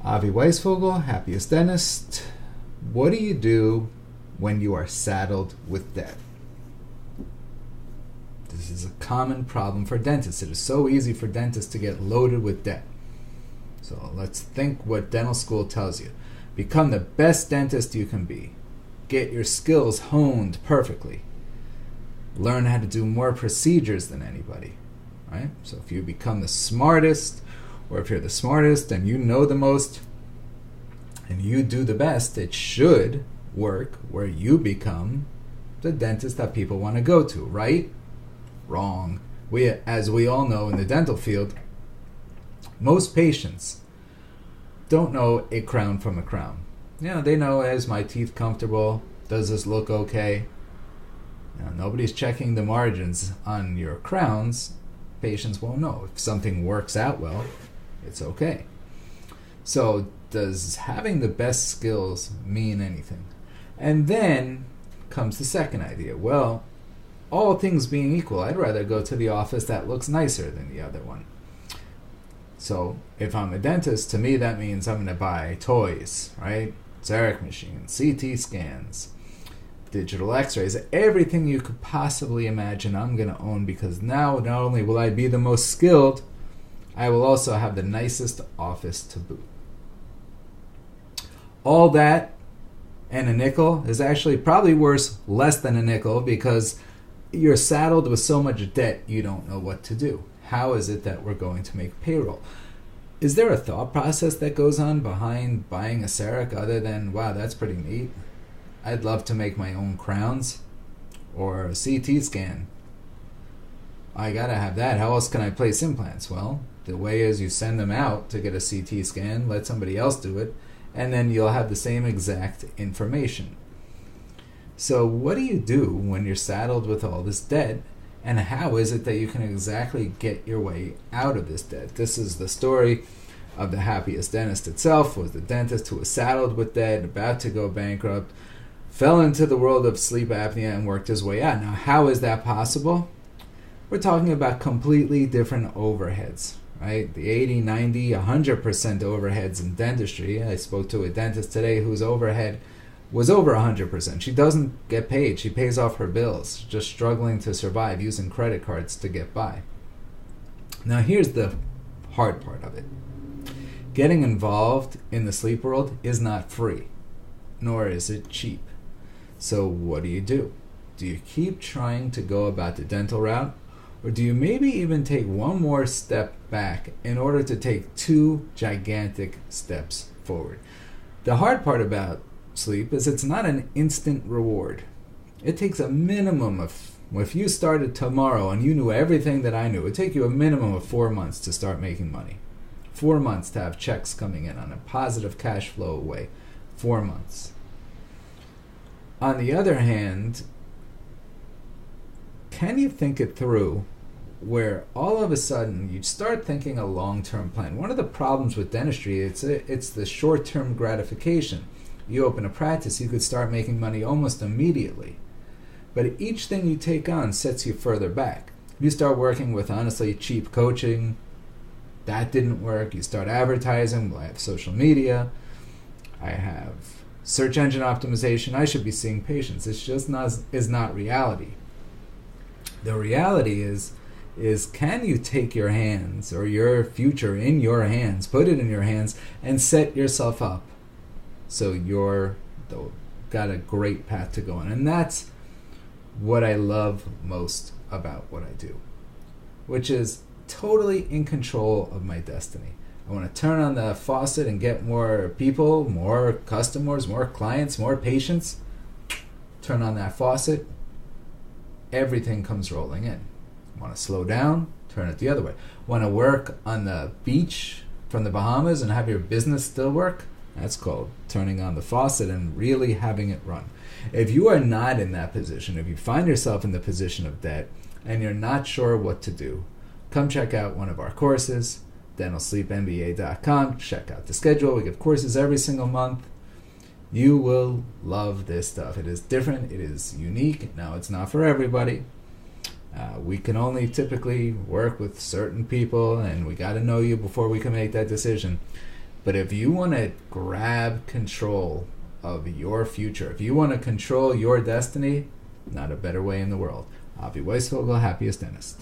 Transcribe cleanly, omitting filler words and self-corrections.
Avi Weisfogel, Happiest Dentist. What do you do when you are saddled with debt? This is a common problem for dentists. It is so easy for dentists to get loaded with debt. So let's think what dental school tells you. Become the best dentist you can be. Get your skills honed perfectly. Learn how to do more procedures than anybody. Right? So if you become the smartest, or if you're the smartest and you know the most and you do the best, it should work where you become the dentist that people want to go to, right? Wrong. As we all know in the dental field, most patients don't know a crown from a crown. They know, is my teeth comfortable? Does this look okay? Nobody's checking the margins on your crowns. Patients won't know. If something works out well, it's okay. So does having the best skills mean anything? And then comes the second idea. Well, all things being equal, I'd rather go to the office that looks nicer than the other one. So if I'm a dentist, to me that means I'm going to buy toys, right? Xeric machines, CT scans, digital x-rays, everything you could possibly imagine I'm going to own, because now not only will I be the most skilled, I will also have the nicest office to boot. All that and a nickel is actually probably worth less than a nickel, because you're saddled with so much debt you don't know what to do. How is it that we're going to make payroll? Is there a thought process that goes on behind buying a CEREC other than, wow, that's pretty neat, I'd love to make my own crowns? Or a CT scan, I gotta have that, how else can I place implants? Well, the way is you send them out to get a CT scan, let somebody else do it, and then you'll have the same exact information. So what do you do when you're saddled with all this debt, and how is it that you can exactly get your way out of this debt? This is the story of the Happiest Dentist itself. Was the dentist who was saddled with debt, about to go bankrupt, fell into the world of sleep apnea and worked his way out. Now, how is that possible? We're talking about completely different overheads, right? The 80, 90, 100% overheads in dentistry. I spoke to a dentist today whose overhead was over 100%. She doesn't get paid. She pays off her bills, just struggling to survive using credit cards to get by. Now, here's the hard part of it. Getting involved in the sleep world is not free, nor is it cheap. So what do? Do you keep trying to go about the dental route? Or do you maybe even take one more step back in order to take two gigantic steps forward? The hard part about sleep is it's not an instant reward. It takes a minimum of, if you started tomorrow and you knew everything that I knew, it would take you a minimum of 4 months to start making money. 4 months to have checks coming in on a positive cash flow way. 4 months. On the other hand, can you think it through where all of a sudden you start thinking a long-term plan? One of the problems with dentistry, it's the short-term gratification. You open a practice, you could start making money almost immediately. But each thing you take on sets you further back. You start working with honestly cheap coaching, that didn't work. You start advertising, well, I have social media, I have search engine optimization, I should be seeing patients. It's just not reality. The reality is can you take your hands or your future in your hands, put it in your hands, and set yourself up so you're got a great path to go on. And that's what I love most about what I do, which is totally in control of my destiny. I want to turn on the faucet and get more people, more customers, more clients, more patients. Turn on that faucet, everything comes rolling in. Want to slow down, turn it the other way. Want to work on the beach from the Bahamas and have your business still work? That's called turning on the faucet and really having it run. If you are not in that position, if you find yourself in the position of debt and you're not sure what to do, come check out one of our courses, dentalsleepmba.com. Check out the schedule. We give courses every single month. You will love this stuff. It is different. It is unique. Now, it's not for everybody. We can only typically work with certain people, and we got to know you before we can make that decision. But if you want to grab control of your future, if you want to control your destiny, not a better way in the world. Avi Weisfogel, Happiest Dentist.